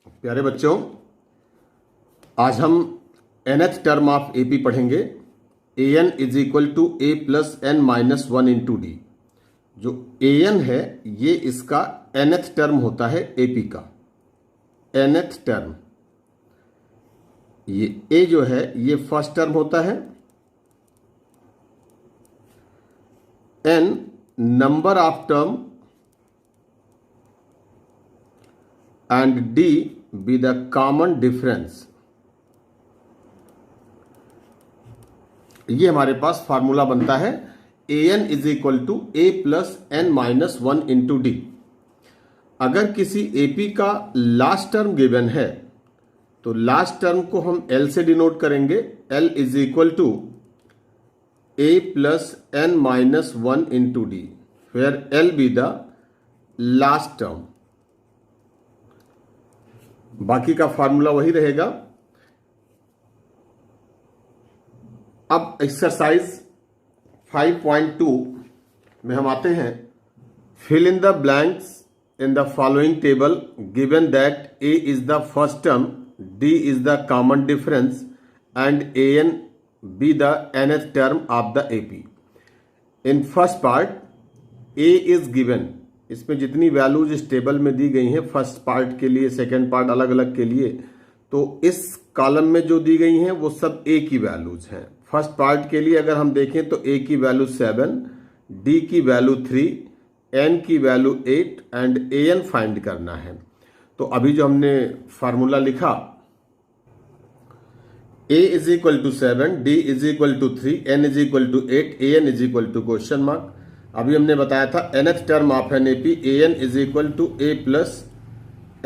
प्यारे बच्चों, आज हम nth टर्म ऑफ एपी पढ़ेंगे। an is equal to A plus N minus one into d. जो an है ये इसका nth टर्म होता है एपी का nth टर्म। ये a जो है ये फर्स्ट टर्म होता है। n number of term and d be the common difference। ये हमारे पास फार्मूला बनता है an is equal to A plus N minus one into d. अगर किसी एपी का लास्ट टर्म गिवन है तो लास्ट टर्म को हम l से डिनोट करेंगे। l is equal to A plus N minus one into d, where l be the last term. बाकी का फार्मूला वही रहेगा। अब एक्सरसाइज 5.2 में हम आते हैं। Fill in the blanks in the following table given that a is the first term, d is the common difference and A n be the nth term of the AP. In first part a is given, इसमें जितनी values इस table में दी गई हैं first part के लिए, second part अलग अलग के लिए, तो इस कॉलम में जो दी गई हैं वो सब ए की वैल्यूज हैं। फर्स्ट पार्ट के लिए अगर हम देखें तो ए की वैल्यू 7, डी की वैल्यू 3, एन की value 8 and A N find करना है। तो अभी जो हमने फार्मूला लिखा A is equal to 7, D is equal to 3, N is equal to 8, A N is equal to question mark. अभी हमने बताया था nth term of an AP A N is equal to A plus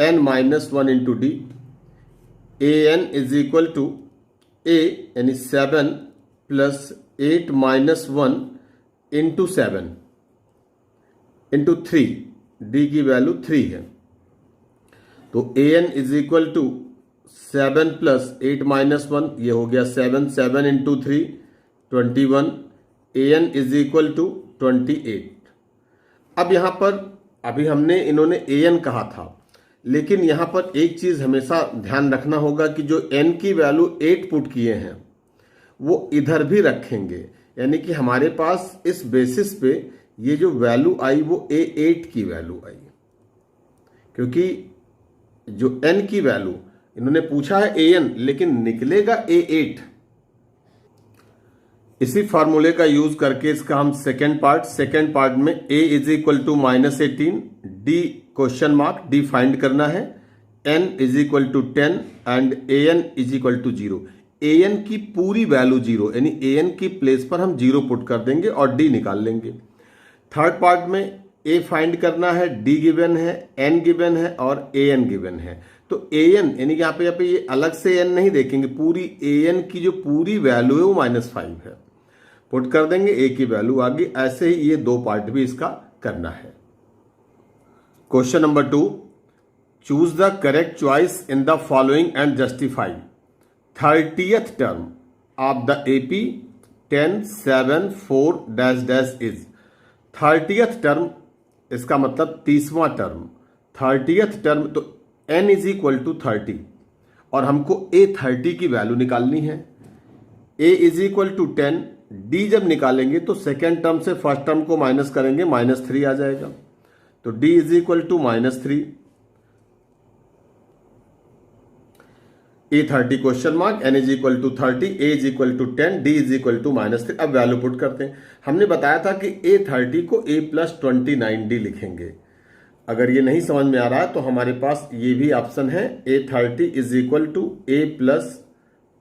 N minus one into D. A N is equal to A यानी 7 plus 8 minus 1 into 7 into 3, D की value 3 है। तो A N is equal to 7 plus 8 minus 1, ये हो गया 7 into 3 21। A N is equal to 28। अब यहां पर अभी हमने इन्होंने ए एन कहा था, लेकिन यहां पर एक चीज हमेशा ध्यान रखना होगा कि जो एन की वैल्यू 8 पुट किए हैं वो इधर भी रखेंगे, यानी कि हमारे पास इस बेसिस पे ये जो वैल्यू आई वो A8 की वैल्यू आई, क्योंकि जो एन की वैल्यू इन्होंने पूछा है an लेकिन निकलेगा A8। इसी फार्मूले का यूज करके इसका हम सेकेंड पार्ट में a is equal to minus 18, D question mark, D find करना है, n is equal to 10 and A N is equal to 0। A N की पूरी वैल्यू 0, यानी ए एन की प्लेस पर हम 0 पुट कर देंगे और d निकाल लेंगे। थर्ड पार्ट में a फाइंड करना है, d गिवन है, n गिवन है और ए एन गिवन है। तो ए एन यानी कि यहाँ पे ये अलग से n नहीं देखेंगे, पूरी ए एन की जो पूरी वैल्यू है वो -5 है, पुट कर देंगे, ए की वैल्यू आ गई। ऐसे ही ये दो पार्ट भी इसका करना है। Question number 2, choose the correct choice in the following and justify 30th term of the AP 10 7 4 dash dash is. 30th term इसका मतलब 30वां टर्म। 30th टर्म तो n इज इक्वल टू 30 और हमको A30 की वैल्यू निकालनी है। a is equal to 10, D जब निकालेंगे तो सेकेंड टर्म से फर्स्ट टर्म को माइनस करेंगे, -3 आ जाएगा। तो D is equal to -3, A30 question mark, n is equal to 30, a is equal to 10, d is equal to -3। अब वैल्यू पुट करते हैं। हमने बताया था कि A30 को a प्लस 29d लिखेंगे। अगर ये नहीं समझ में आ रहा है तो हमारे पास ये भी ऑप्शन है, A30 is equal to a plus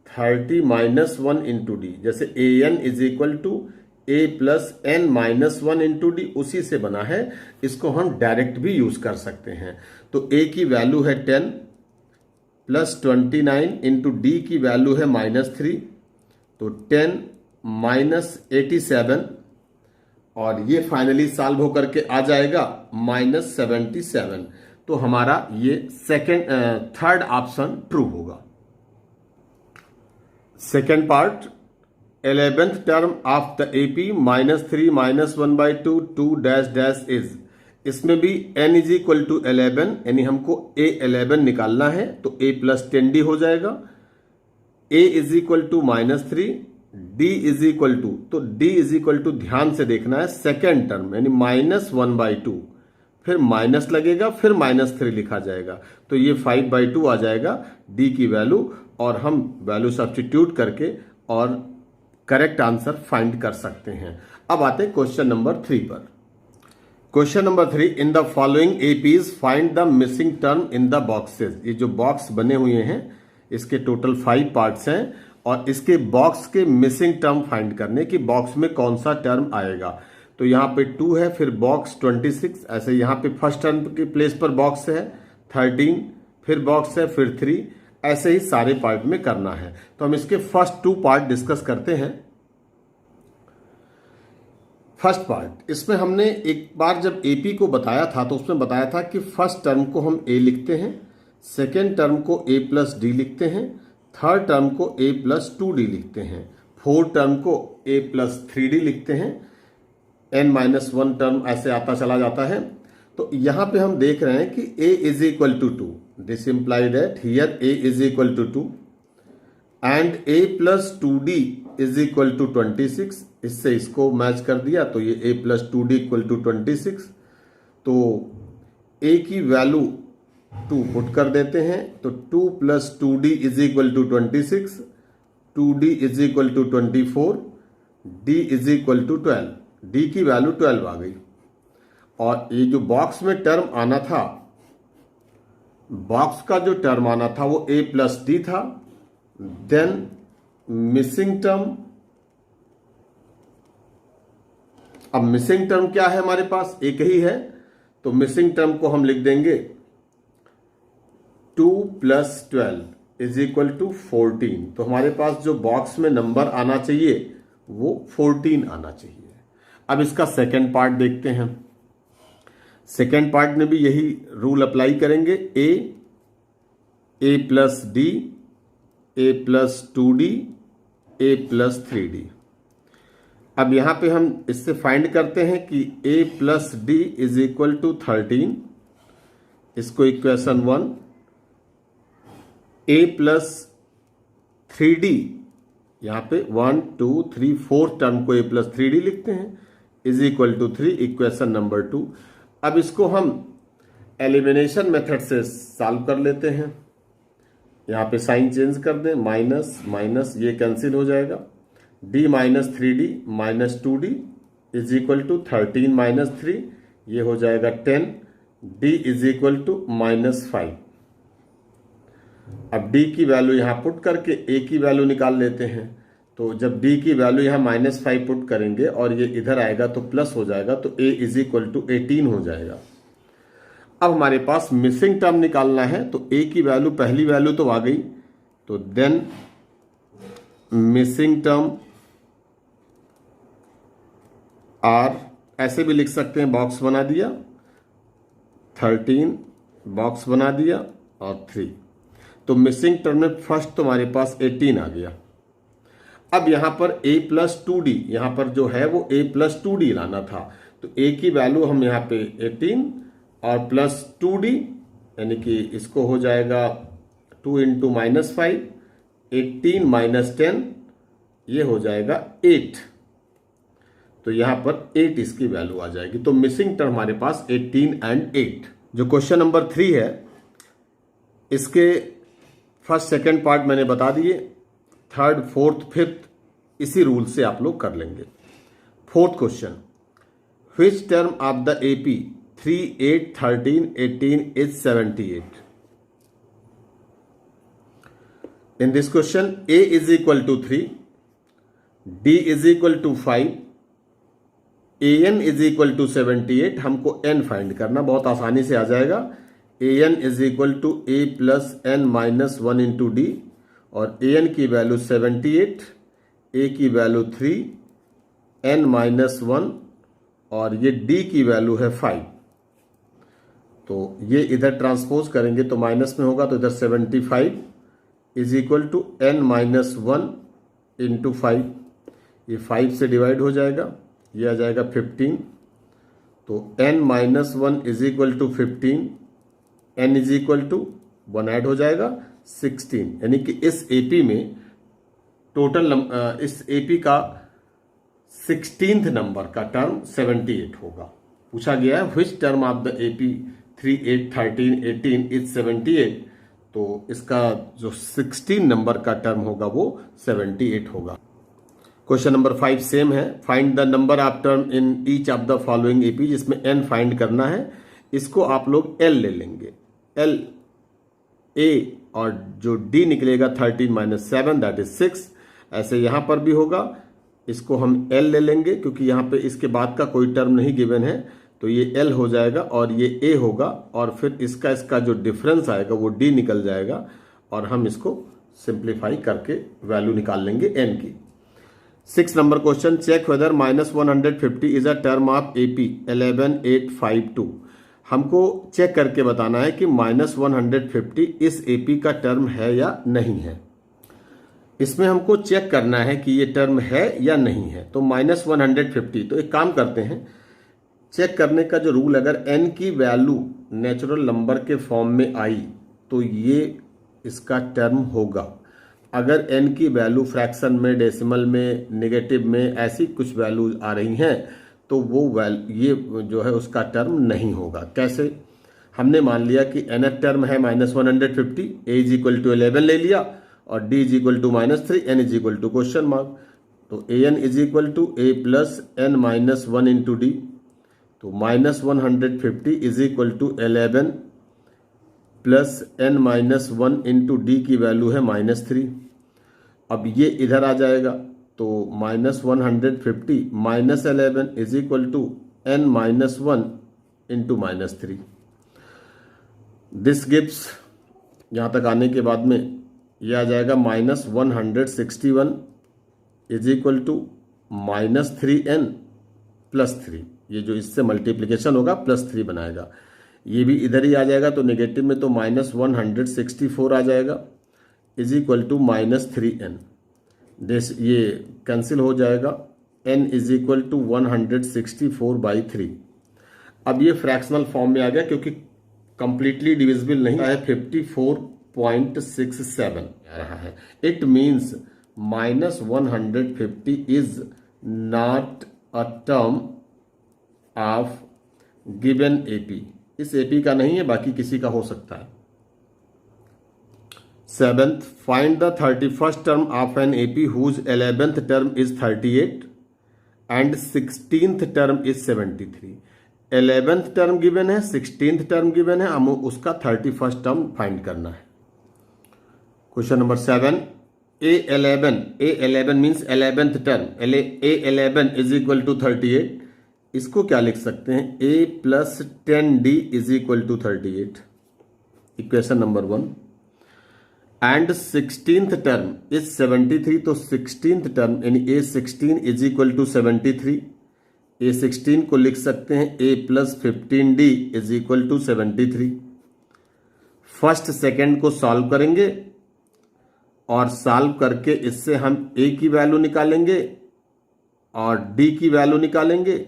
30 minus 1 into D. जैसे A N is equal to A plus N minus 1 into D, उसी से बना है। इसको हम डायरेक्ट भी यूज कर सकते हैं। तो ए की वैल्यू है 10 प्लस 29 इंटू डी की वैल्यू है -3, तो 10 माइनस 87 और ये फाइनली सॉल्व होकर के आ जाएगा -77। तो हमारा ये थर्ड ऑप्शन ट्रू होगा। Second part, 11th term of the AP -3 -1/2 2 dash dash is. इसमें भी n इज इक्वल टू 11, यानी हमको a11 निकालना है, तो a प्लस 10d हो जाएगा। a is equal to -3, d is equal to, तो d इज इक्वल टू ध्यान से देखना है सेकेंड टर्म, यानी -1/2, फिर माइनस लगेगा, फिर -3 लिखा जाएगा, तो ये 5/2 आ जाएगा d की वैल्यू, और हम वैल्यू सब्स्टिट्यूट करके और करेक्ट आंसर फाइंड कर सकते हैं। अब आते हैं क्वेश्चन नंबर 3 पर। Question number 3, in the following APs find the missing term in the boxes. ये जो बॉक्स बने हुए हैं इसके टोटल 5 पार्ट्स हैं, और इसके बॉक्स के मिसिंग टर्म फाइंड करने की बॉक्स में कौन सा टर्म आएगा। तो यहाँ पे 2 है, फिर बॉक्स 26, ऐसे यहाँ पे फर्स्ट टर्म के प्लेस पर बॉक्स है 13, फिर बॉक्स है, फिर 3, ऐसे ही सारे पार्ट में करना है। तो हम इसके फर्स्ट 2 पार्ट डिस्कस करते हैं। फर्स्ट पार्ट, इसमें हमने एक बार जब एपी को बताया था तो उसमें बताया था कि फर्स्ट टर्म को हम ए लिखते हैं, सेकेंड टर्म को ए प्लस डी लिखते हैं, थर्ड टर्म को ए प्लस 2d लिखते हैं, फोर्थ टर्म को ए प्लस 3d लिखते हैं, n-1 टर्म ऐसे आता चला जाता है। तो यहां पे हम देख रहे हैं कि a is equal to 2, this imply that here a is equal to 2 and a plus 2d is equal to 26। इससे इसको मैच कर दिया तो ये a plus 2d equal to 26। तो a की वैल्यू 2 पुट कर देते हैं, तो 2 plus 2d is equal to 26, 2d is equal to 24, d is equal to 12, d की वैल्यू 12 आ गई। और ये जो बॉक्स में टर्म आना था, बॉक्स का जो टर्म आना था वो a प्लस डी था, देन मिसिंग टर्म। अब मिसिंग टर्म क्या है, हमारे पास एक ही है, तो मिसिंग टर्म को हम लिख देंगे 2 प्लस 12 इज इक्वल टू 14। तो हमारे पास जो बॉक्स में नंबर आना चाहिए वो 14 आना चाहिए। अब इसका सेकेंड पार्ट देखते हैं। सेकेंड पार्ट में भी यही रूल अप्लाई करेंगे, ए प्लस डी, ए प्लस 2d, ए प्लस 3d। अब यहां पे हम इससे फाइंड करते हैं कि a plus D is equal to 13, इसको इक्वेशन 1, a प्लस 3d, यहां पे 1 2 3 4 टर्म को a प्लस 3d लिखते हैं, is equal to 3, equation number 2। अब इसको हम एलिमिनेशन मेथड से सॉल्व कर लेते हैं। यहां पे साइन चेंज कर दें, माइनस माइनस ये कैंसिल हो जाएगा, d minus 3d minus 2d is equal to 13 minus 3, ये हो जाएगा 10, d इज इक्वल टू -5। अब d की वैल्यू यहां पुट करके a की वैल्यू निकाल लेते हैं। तो जब d की वैल्यू यहां -5 पुट करेंगे और ये इधर आएगा तो प्लस हो जाएगा, तो a इज इक्वल टू 18 हो जाएगा। अब हमारे पास मिसिंग टर्म निकालना है, तो a की वैल्यू, पहली वैल्यू तो आ गई, तो देन मिसिंग टर्म r, ऐसे भी लिख सकते हैं, बॉक्स बना दिया, 13 बॉक्स बना दिया और 3। तो मिसिंग टर्म में फर्स्ट तुम्हारे पास 18 आ गया। अब यहां पर a प्लस 2d, यहां पर जो है वो a प्लस 2d लाना था, तो a की वैल्यू हम यहां पे 18 और प्लस 2d, यानी कि इसको हो जाएगा 2 इंटू -5, 18 माइनस 10, ये हो जाएगा 8। तो यहां पर 8 इसकी वैल्यू आ जाएगी। तो मिसिंग टर्म हमारे पास 18 एंड 8। जो क्वेश्चन नंबर 3 है, इसके फर्स्ट सेकंड पार्ट मैंने बता दिए, थर्ड फोर्थ फिफ्थ इसी रूल से आप लोग कर लेंगे। Fourth question, which term of the AP 3 8 13 18 is 78। In this question a is equal to 3, d is equal to 5, an is equal to 78। हमको n फाइंड करना, बहुत आसानी से आ जाएगा। an is equal to a plus n minus 1 into D, और an की value 78, a की वैल्यू 3, n माइनस 1, और ये d की वैल्यू है 5। तो ये इधर ट्रांसपोज करेंगे तो माइनस में होगा, तो इधर 75 is equal to n minus 1 into 5, ये 5 से डिवाइड हो जाएगा, ये आ जाएगा 15। तो n minus 1 is equal to 15, n is equal to 1 add हो जाएगा 16, यानी कि इस एपी में टोटल इस एपी का 16th नंबर का टर्म 78 होगा। पूछा गया है विच term of the AP 3, 8, 13, 18 is 78, तो इसका जो 16 नंबर का टर्म होगा वो 78 होगा। क्वेश्चन नंबर 5 सेम है, find the number of term in each of the following AP, जिसमें n फाइंड करना है। इसको आप लोग l ले लेंगे, l a और जो d निकलेगा 13 माइनस 7 दैट इज 6। ऐसे यहां पर भी होगा, इसको हम l ले लेंगे क्योंकि यहां पे इसके बाद का कोई टर्म नहीं गिवन है, तो ये l हो जाएगा और ये a होगा, और फिर इसका जो डिफरेंस आएगा वो d निकल जाएगा, और हम इसको सिंप्लीफाई करके वैल्यू निकाल लेंगे n की। 6 number question, check whether minus 150 is a term of AP 11852। हमको चेक करके बताना है कि माइनस 150 इस एपी का टर्म है या नहीं है। इसमें हमको चेक करना है कि ये टर्म है या नहीं है। तो माइनस 150, तो एक काम करते हैं, चेक करने का जो रूल, अगर n की वैल्यू नेचुरल नंबर के फॉर्म में आई तो ये इसका टर्म होगा। अगर n की वैल्यू फ्रैक्शन में, डेसिमल में, नेगेटिव में, ऐसी कुछ वैल्यू आ रही हैं तो वो ये जो है उसका टर्म नहीं होगा। कैसे? हमने मान लिया कि nth टर्म है minus 150, a is equal to 11 ले लिया और d is equal to -3, n is equal to question mark, तो an is equal to a plus n minus 1 into D, तो minus 150 is equal to 11 plus n minus 1 into D की value है -3। अब ये इधर आ जाएगा, तो minus 150 minus 11 is equal to n minus 1 into -3। This gives, यहाँ तक आने के बाद में ये आ जाएगा minus 161 is equal to minus 3n plus 3। ये जो इससे मल्टीप्लिकेशन होगा प्लस 3 बनाएगा, ये भी इधर ही आ जाएगा, तो नेगेटिव में तो माइनस 164 आ जाएगा is equal to minus 3n। ये कैंसिल हो जाएगा, n इज इक्वल टू 164/3। अब ये फ्रैक्शनल फॉर्म में आ गया क्योंकि कंप्लीटली डिविजिबल नहीं है, 54.67 आ रहा है। It means minus 150 is not a term of given AP. इस एपी का नहीं है, बाकी किसी का हो सकता है। 7th, find the 31st term of an AP whose 11th term is 38 and 16th term is 73। 11th term given है, 16th टर्म गिवन है, हमें उसका 31st टर्म फाइंड करना है। Question number 7, A11 means 11th term, A11 is equal to 38। इसको क्या लिख सकते हैं? A plus 10D is equal to 38, equation number 1। And 16th term is 73, तो 16th टर्म यानी A16 is equal to 73। A16 को लिख सकते हैं A plus 15D is equal to 73। First second को सॉल्व करेंगे और सॉल्व करके इससे हम A की वैल्यू निकालेंगे और D की वैल्यू निकालेंगे।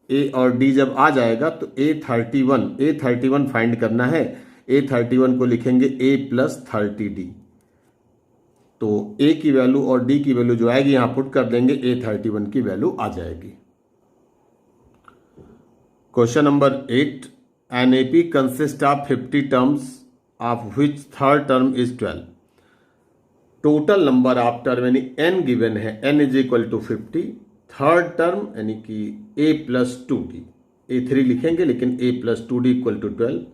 A और D जब आ जाएगा तो A31 फाइंड करना है। A31 को लिखेंगे A प्लस 30D, तो A की वैल्यू और D की वैल्यू जो आएगी यहां पुट कर देंगे, A31 की वैल्यू आ जाएगी। Question number 8, an AP consist of 50 terms of which third term is 12। Total number of term यानी n गिवन है, n is equal to 50। Third term यानी कि a प्लस 2d, A3 लिखेंगे लेकिन a plus 2d equal to 12।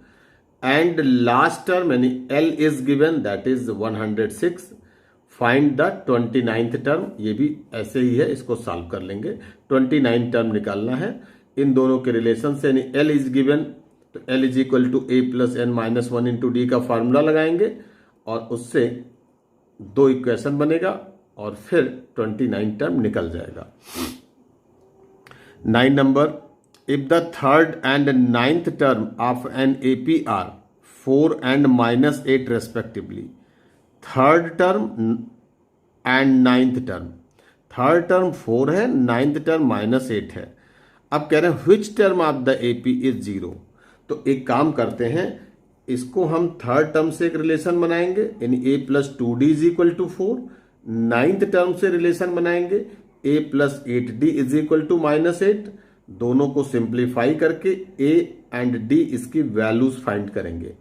And last term यानी L is given that is 106। Find the 29th term, ये भी ऐसे ही है, इसको सॉल्व कर लेंगे। 29 टर्म निकालना है इन दोनों के रिलेशन से, यानी L इज गिवन तो L is equal to a plus n minus 1 into D का फॉर्मूला लगाएंगे और उससे 2 इक्वेशन बनेगा और फिर 29 टर्म निकल जाएगा। 9 number, if the third and ninth term of an AP are 4 and -8 respectively, third term and ninth term, third term 4 है, ninth term -8 है। अब कह रहे हैं विच term of the AP is zero. तो एक काम करते हैं, इसको हम थर्ड टर्म से एक रिलेशन बनाएंगे, यानी A plus 2d is equal to 4। Ninth term से रिलेशन बनाएंगे, A plus 8d is equal to -8। दोनों को सिंप्लीफाई करके ए एंड डी इसकी वैल्यूज फाइंड करेंगे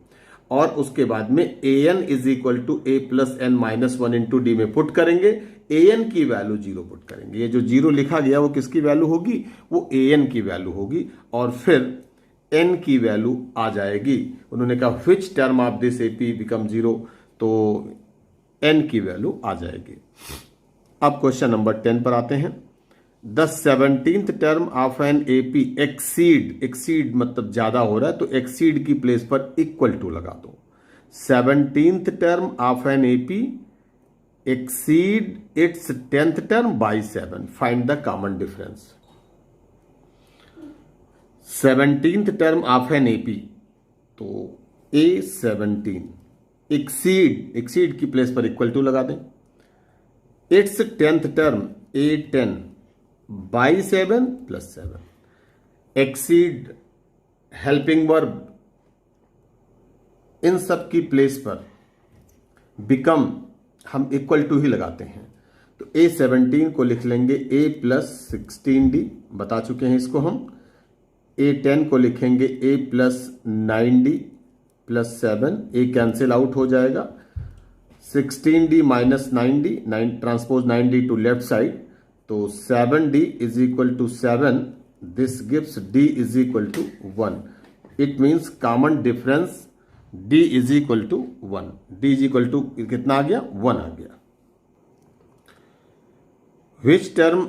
और उसके बाद में A N is equal to A plus N minus 1 into D में पुट करेंगे। ए एन की वैल्यू 0 पुट करेंगे। ये जो 0 लिखा गया वो किसकी वैल्यू होगी? वो ए एन की वैल्यू होगी और फिर एन की वैल्यू आ जाएगी। उन्होंने कहा विच term of this AP become 0, तो एन की वैल्यू आ जाएगी। अब क्वेश्चन नंबर 10 पर आते हैं। The 17th term of an AP exceed मतलब ज्यादा हो रहा है तो एक्सीड की प्लेस पर इक्वल टू लगा दो। 17th term of an AP exceed it's 10th term by 7। Find the common difference. 17th term of an AP, तो A17 एक्सीड की प्लेस पर इक्वल टू लगा दें। It's 10th term A10 by 7 plus 7। एक्सीड helping verb, इन सब की place पर बिकम हम इक्वल टू ही लगाते हैं। तो A17 को लिख लेंगे A प्लस 16d, बता चुके हैं इसको हम। A10 को लिखेंगे A plus 9d plus 7, A cancel out हो जाएगा। 16d minus 9d, 9 transpose 9d to left side, तो 7d is equal to 7। This gives d is equal to 1। It means common difference d is equal to 1। d is equal to कितना आ गया? 1 आ गया। Which term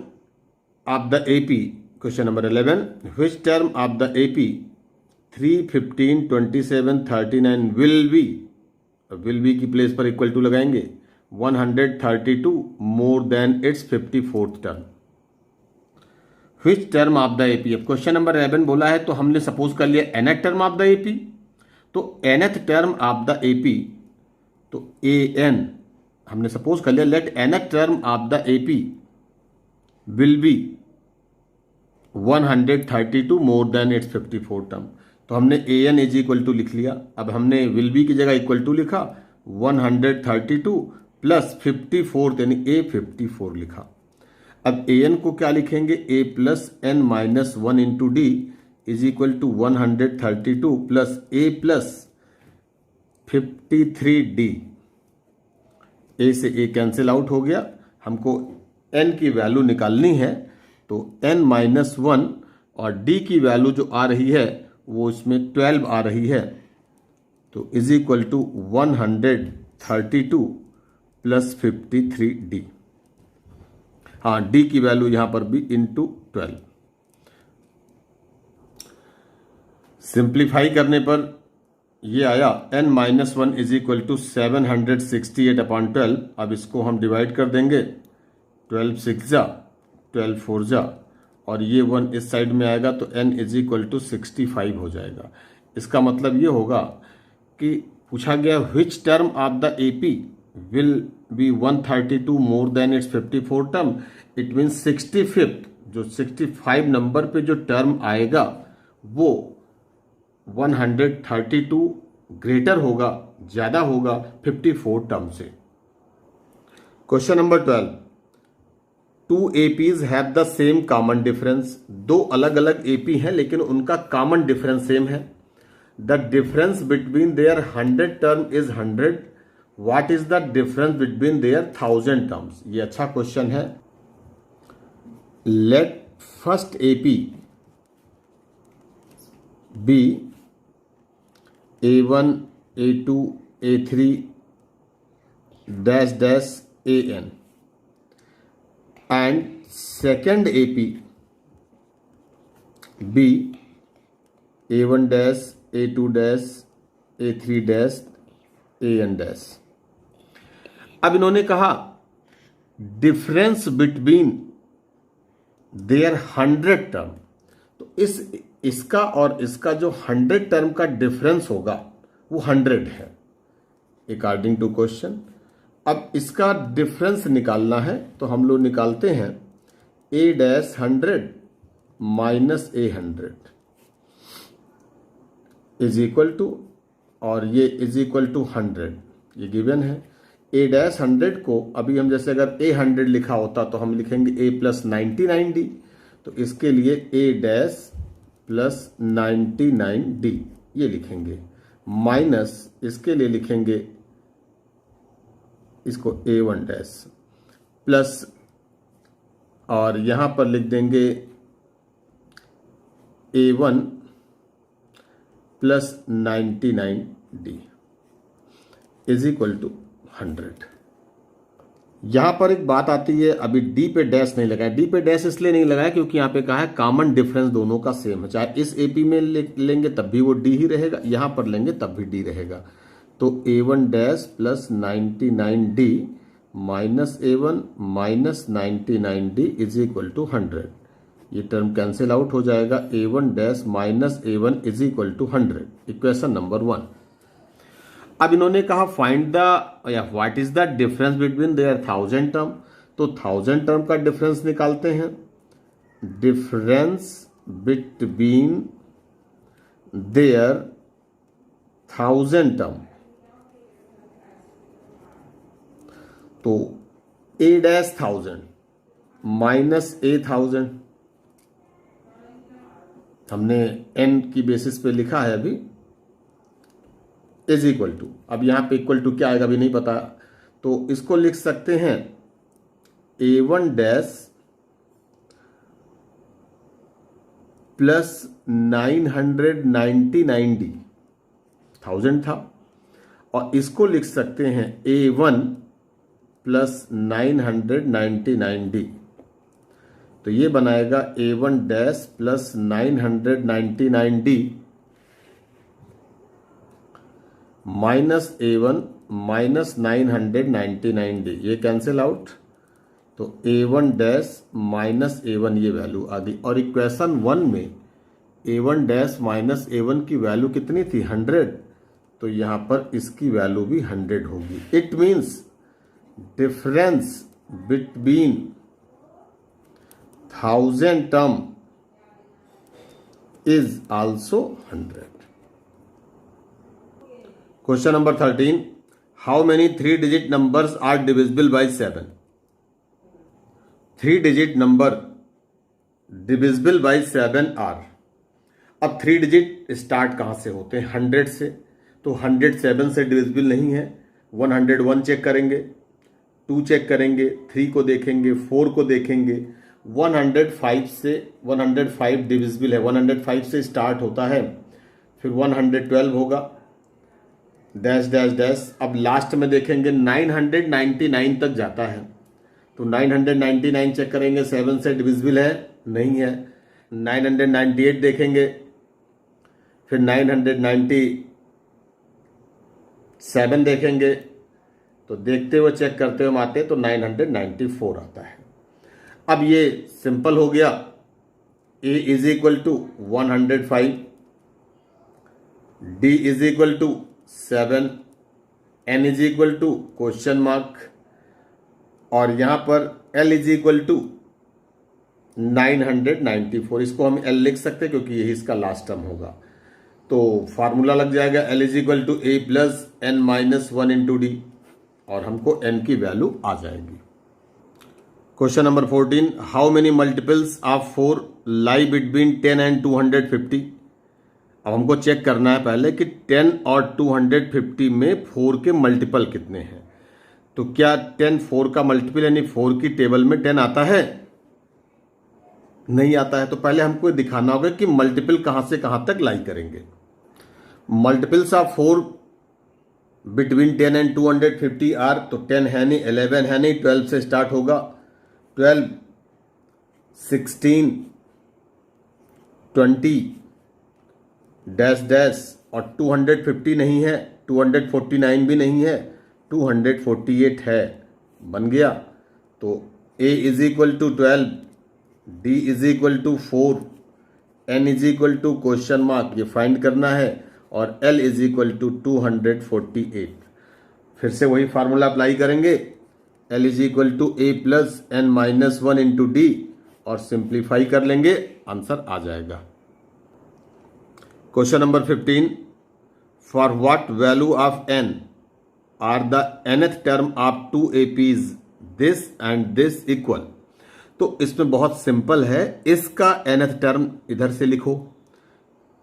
of the AP, question number 11, which term of the AP 3, 15, 27, 39 will be की place पर equal to लगाएंगे 132 more than it's 54th term. Which term of the AP, अब question number 11 बोला है तो हमने सपोज कर लिया nth term of the AP. तो nth term of the AP, तो an हमने सपोज कर लिया let nth term of the AP will be 132 more than it's 54th term. तो हमने an इज इक्वल टू लिख लिया। अब हमने विल बी की जगह इक्वल टू लिखा, 132 प्लस 54 यानी A54 लिखा। अब an को क्या लिखेंगे? A plus N minus 1 into D is equal to 132 plus A plus 53d। A से A कैंसिल आउट हो गया। हमको n की वैल्यू निकालनी है, तो n माइनस 1 और d की वैल्यू जो आ रही है वो इसमें 12 आ रही है, तो is equal to 132 plus 53d। हाँ, d की वैल्यू यहां पर भी इंटू 12। सिंप्लीफाई करने पर ये आया n minus 1 is equal to 768 upon 12। अब इसको हम डिवाइड कर देंगे, 12 6 जा, 12 4 जा, और ये 1 इस साइड में आएगा तो n इज इक्वल टू 65 हो जाएगा। इसका मतलब ये होगा कि पूछा गया which term of the AP will be 132 more than it's 54 term. It means 65th, जो 65 नंबर पे जो टर्म आएगा वो 132 ग्रेटर होगा, ज्यादा होगा 54 टर्म से। Question number 12, 2 APs have the same common difference. दो अलग अलग एपी हैं लेकिन उनका कॉमन डिफरेंस सेम है। The difference between their 100 term is 100। What is the difference between their 1000 terms? ये अच्छा क्वेश्चन है। Let first AP be A1 A2 A3 dash dash AN and second AP B A1 dash A2 dash A3 dash AN dash। अब इन्होंने कहा difference between their 100 term, तो इसका और इसका जो 100 टर्म का डिफरेंस होगा वो 100 है अकॉर्डिंग टू क्वेश्चन। अब इसका डिफरेंस निकालना है तो हम लोग निकालते हैं A dash 100 minus A100 is equal to, और ये इज इक्वल टू 100, ये गिवन है। A-100 को अभी हम जैसे अगर A100 लिखा होता तो हम लिखेंगे A प्लस 99D, तो इसके लिए A- प्लस 99D ये लिखेंगे, माइनस इसके लिए लिखेंगे इसको A1- प्लस, और यहां पर लिख देंगे A1 plus 99D is equal to 100। यहां पर एक बात आती है, अभी डी पे डैश नहीं लगाया। डी पे डैश इसलिए नहीं लगाया क्योंकि यहां पे कहा है कॉमन डिफरेंस दोनों का सेम है, चाहे इस एपी में लेंगे तब भी वो डी ही रहेगा, यहां पर लेंगे तब भी डी रहेगा। तो A1- plus 99D minus A1 minus 99D is equal to 100। ये टर्म कैंसिल आउट हो जाएगा। A1- minus A1 is equal to 100, equation number 1। अब इन्होंने कहा फाइंड द या what is the difference between their 1000 term, तो 1000 टर्म का difference निकालते हैं। डिफरेंस बिटवीन देयर 1000 टर्म, तो A-1000 माइनस A1000, हमने n की बेसिस पे लिखा है अभी, इज इक्वल टू, अब यहां पे इक्वल टू क्या आएगा अभी नहीं पता, तो इसको लिख सकते हैं A1- प्लस 999D, 1000 था, और इसको लिख सकते हैं A1 प्लस 999D, तो ये बनाएगा A1- plus 999D minus A1 minus 999D, ये कैंसिल आउट, तो A1- माइनस A1 ये वैल्यू आ गई। और इक्वेशन 1 में A1- माइनस A1 की वैल्यू कितनी थी 100, तो यहां पर इसकी वैल्यू भी 100 होगी। It means difference between 1000 term is also 100। Question number 13, how many 3 digit numbers are divisible by 7? 3 digit number divisible by 7 are. अब 3 डिजिट स्टार्ट कहां से होते हैं? 100 से, तो 100 7 से डिविजिबल नहीं है। 101 चेक करेंगे, 2 चेक करेंगे, 3 को देखेंगे, 4 को देखेंगे। 105 से 105 डिविजिबल है, 105 से स्टार्ट होता है, फिर 112 होगा, डैश डैश डैश। अब लास्ट में देखेंगे 999 तक जाता है, तो 999 चेक करेंगे, 7 से डिविजिबल है, नहीं है। 998 देखेंगे, फिर 997 देखेंगे, तो देखते हुए चेक करते हुए आते तो 994 आता है। अब ये सिंपल हो गया। A is equal to 105, D is equal to 7, N is equal to question mark, और यहां पर L इज इक्वल टू 994। इसको हम L लिख सकते हैं क्योंकि यही इसका लास्ट टर्म होगा। तो फार्मूला लग जाएगा L is equal to A plus N minus 1 into D, और हमको N की वैल्यू आ जाएगी। Question number 14, how many multiples of 4 lie between 10 and 250? अब हमको चेक करना है पहले कि 10 और 250 में 4 के मल्टीपल कितने हैं। तो क्या 10 4 का मल्टीपल यानी 4 की टेबल में 10 आता है? नहीं आता है। तो पहले हमको दिखाना होगा कि मल्टीपल कहां से कहां तक लाई करेंगे। Multiples of 4 between 10 and 250 are, तो 10 है नहीं, 11 है नहीं, 12 से स्टार्ट होगा, 12, 16, 20 डैश डैश, और 250 नहीं है, 249 भी नहीं है, 248 है, बन गया। तो A is equal to 12, D is equal to 4, N is equal to question mark, ये फाइंड करना है, और L इज इक्वल टू 248। फिर से वही फार्मूला अप्लाई करेंगे, L is equal to A plus N minus 1 into D, और simplify कर लेंगे, आंसर आ जाएगा। Question number 15, for what value of n are the nth term of 2 APs this and this equal. तो इसमें बहुत simple है, इसका nth टर्म इधर से लिखो,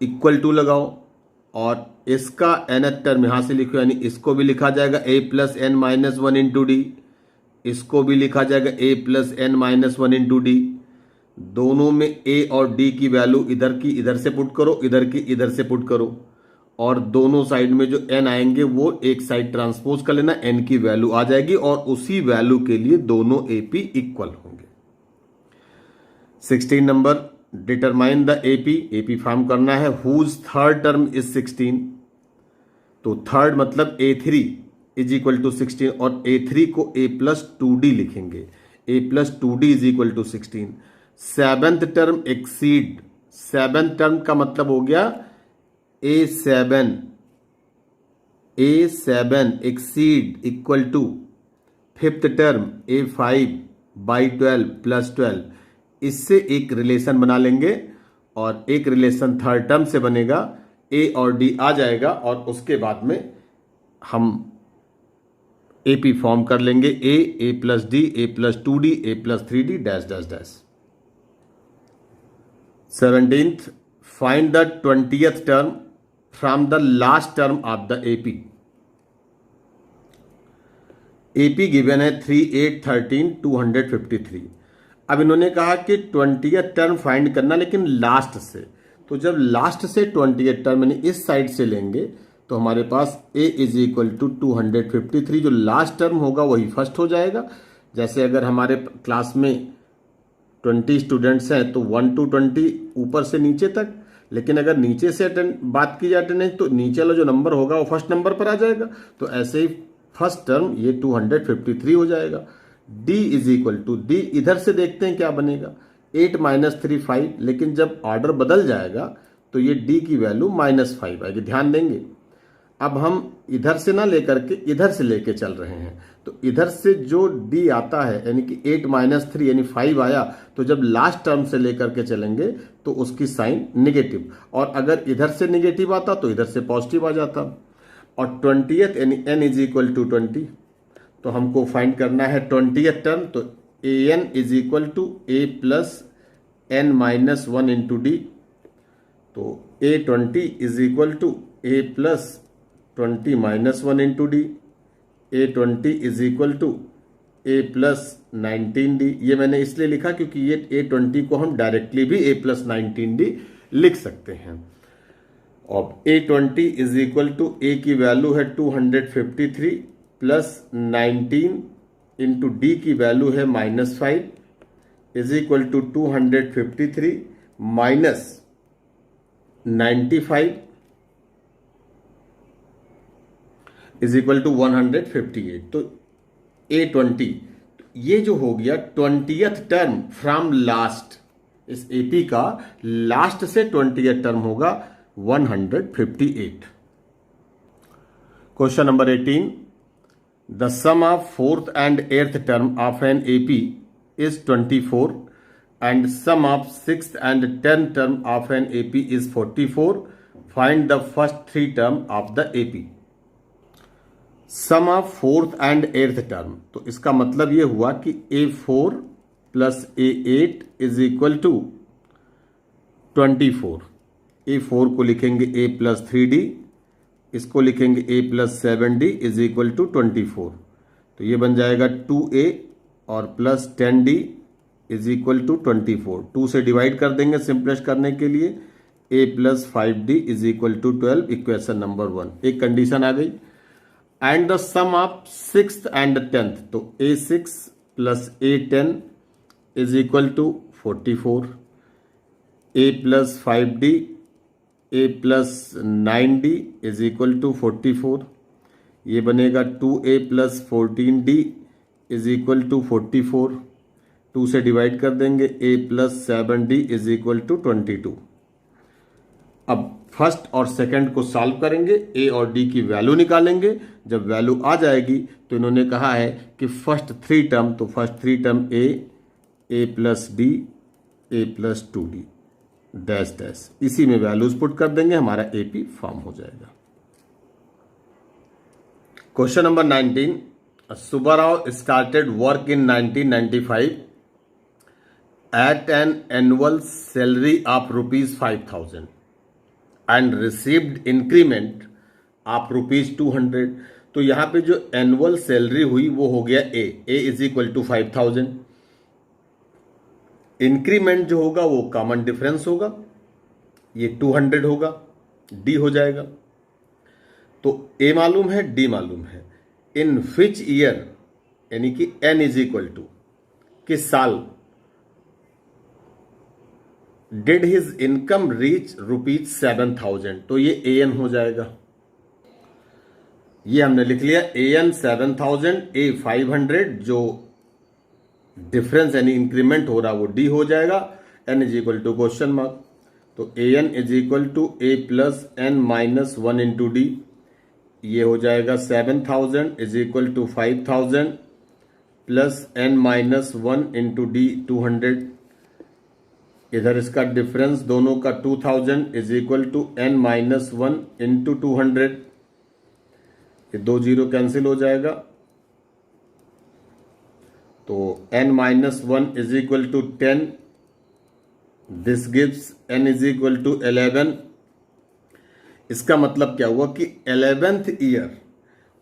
इक्वल टू लगाओ, और इसका nth टर्म यहां से लिखो, यानी इसको भी लिखा जाएगा a plus N minus one into D, इसको भी लिखा जाएगा a plus N minus one into D. दोनों में a और d की वैल्यू इधर की इधर से पुट करो, इधर की इधर से पुट करो, और दोनों साइड में जो n आएंगे वो एक साइड ट्रांसपोज कर लेना, n की वैल्यू आ जाएगी और उसी वैल्यू के लिए दोनों AP इक्वल होंगे। 16 number, determine the AP form करना है, हुज थर्ड टर्म इज 16। तो थर्ड मतलब A3 इज इक्वल टू 16, और A3 को a प्लस 2d लिखेंगे, a plus 2d is equal to 16। Seventh term exceed, seventh term का मतलब हो गया A7 exceed equal to fifth term A5 by 12 plus 12। इससे एक रिलेशन बना लेंगे और एक रिलेशन थर्ड टर्म से बनेगा, A और D आ जाएगा, और उसके बाद में हम AP फॉर्म कर लेंगे, a plus D, a plus 2d, a plus 3d dash dash dash. 17th, find the 20th term from the last term of the AP। AP given है 3, 8, 13, 253। अब इन्होंने कहा कि 20th टर्म फाइंड करना, लेकिन last से। तो जब लास्ट से 20th टर्म यानी इस साइड से लेंगे तो हमारे पास a इज इक्वल टू 253, जो लास्ट टर्म होगा वही फर्स्ट हो जाएगा। जैसे अगर हमारे क्लास में 20 स्टूडेंट्स हैं तो 1 to 20 ऊपर से नीचे तक, लेकिन अगर नीचे से बात की जाए अटेंडेंस तो नीचे वाला जो नंबर होगा वो फर्स्ट नंबर पर आ जाएगा। तो ऐसे ही फर्स्ट टर्म ये 253 हो जाएगा। d is equal to, d इधर से देखते हैं क्या बनेगा, 8 माइनस 3 5, लेकिन जब ऑर्डर बदल जाएगा तो ये d की वैल्यू -5 आएगी, ध्यान देंगे। अब हम इधर से ना लेकर के इधर से लेके चल रहे हैं, तो इधर से जो d आता है यानी कि 8 माइनस 3 यानी 5 आया, तो जब लास्ट टर्म से लेकर के चलेंगे तो उसकी साइन नेगेटिव, और अगर इधर से नेगेटिव आता तो इधर से पॉजिटिव आ जाता। और 20th यानी n इज इक्वल टू 20, तो हमको फाइंड करना है 20th टर्म। तो an is equal to a plus N minus one into D. तो A20 is equal to a plus 20 minus one into D. A20 is equal to a plus 19d। ये मैंने इसलिए लिखा क्योंकि ये A20 को हम डायरेक्टली भी a प्लस 19d लिख सकते हैं। अब A20 is equal to a की वैल्यू है 253 प्लस 19 इंटू डी की वैल्यू है -5 is equal to 253 minus 95 is equal to 158। तो A20 ये जो हो गया 20th टर्म फ्रॉम लास्ट, इस AP का लास्ट से 20th टर्म होगा 158। Question number 18, the sum of 4th and 8th term of an AP is 24 and sum of 6th and 10th term of an AP is 44. Find the first 3 term of the AP. Sum of 4th and 8th term, तो इसका मतलब ये हुआ कि A4 plus A8 is equal to 24। A4 को लिखेंगे A plus 3D, इसको लिखेंगे A plus 7D is equal to 24। तो ये बन जाएगा 2A और plus 10D is equal to 24। 2 से डिवाइड कर देंगे सिंपलेस्ट करने के लिए, A plus 5D is equal to 12, equation number 1। एक कंडीशन आ गई। And the sum of 6th and 10th, तो A6 plus A10 is equal to 44। A plus 5D, A plus 9D is equal to 44। ये बनेगा 2A plus 14D is equal to 44। 2 से divide कर देंगे, A plus 7D is equal to 22। अब first और second को solve करेंगे, A और D की वैल्यू निकालेंगे। जब वैल्यू आ जाएगी तो इन्होंने कहा है कि फर्स्ट 3 टर्म, तो first 3 term A plus D, A plus 2d dash dash, इसी में वैल्यूज पुट कर देंगे, हमारा AP फॉर्म हो जाएगा। Question number 19, Subbarao started work in 1995 at an annual salary of ₹5,000 and received increment of ₹200। तो यहां पे जो एनुअल सैलरी हुई वो हो गया ए इज इक्वल टू 5,000। इंक्रीमेंट जो होगा वो कॉमन डिफरेंस होगा, ये 200 होगा, डी हो जाएगा। तो ए मालूम है, डी मालूम है। इन विच ईयर यानी कि एन इज इक्वल टू किस साल डिड हिज इनकम रीच ₹7,000, तो ये AN हो जाएगा। ये हमने लिख लिया AN 7,000, A 500, जो डिफरेंस यानी इंक्रीमेंट हो रहा वो D हो जाएगा। N is equal to question mark, तो AN is equal to A plus N minus 1 into D, ये हो जाएगा 7,000 is equal to 5,000 plus N minus 1 into D 200। इधर इसका डिफरेंस दोनों का 2000 is equal to N minus 1 into 200, ये 2 zero cancel हो जाएगा। तो N minus 1 is equal to 10, this gives N is equal to 11। इसका मतलब क्या हुआ कि 11th ईयर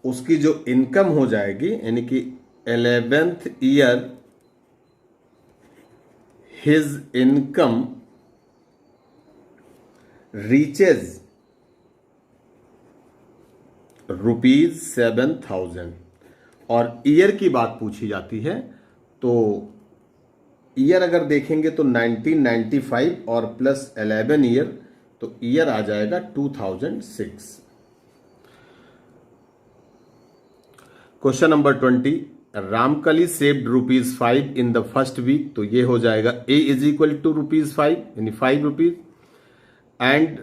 उसकी जो इनकम हो जाएगी, यानी कि 11th year his income reaches ₹7,000 और ईयर की बात पूछी जाती है, तो ईयर अगर देखेंगे तो 1995 और प्लस 11 ईयर, तो ईयर आ जाएगा 2006। Question number 20, Ramkali saved ₹5 in the first week, तो ये हो जाएगा A इज इक्वल टू ₹5 यानी ₹5 and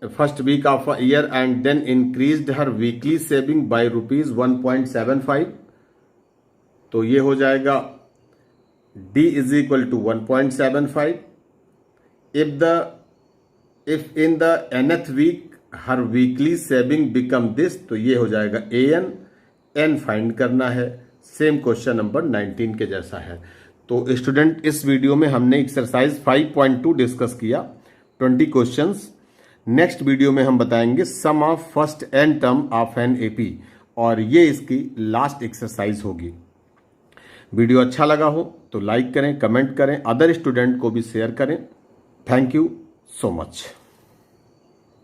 first week of year and then increased her weekly saving by ₹1.75, तो ये हो जाएगा D is equal to 1.75। If in the nth week her weekly saving become this, तो ये हो जाएगा AN, N फाइंड करना है। सेम क्वेश्चन नंबर 19 के जैसा है। तो स्टूडेंट, इस वीडियो में हमने एक्सरसाइज 5.2 डिस्कस किया, 20 क्वेश्चंस। नेक्स्ट वीडियो में हम बताएंगे sum of first n term of an AP, और ये इसकी लास्ट एक्सरसाइज होगी। वीडियो अच्छा लगा हो तो लाइक करें, कमेंट करें, अदर स्टूडेंट को भी शेयर करें। Thank you so much.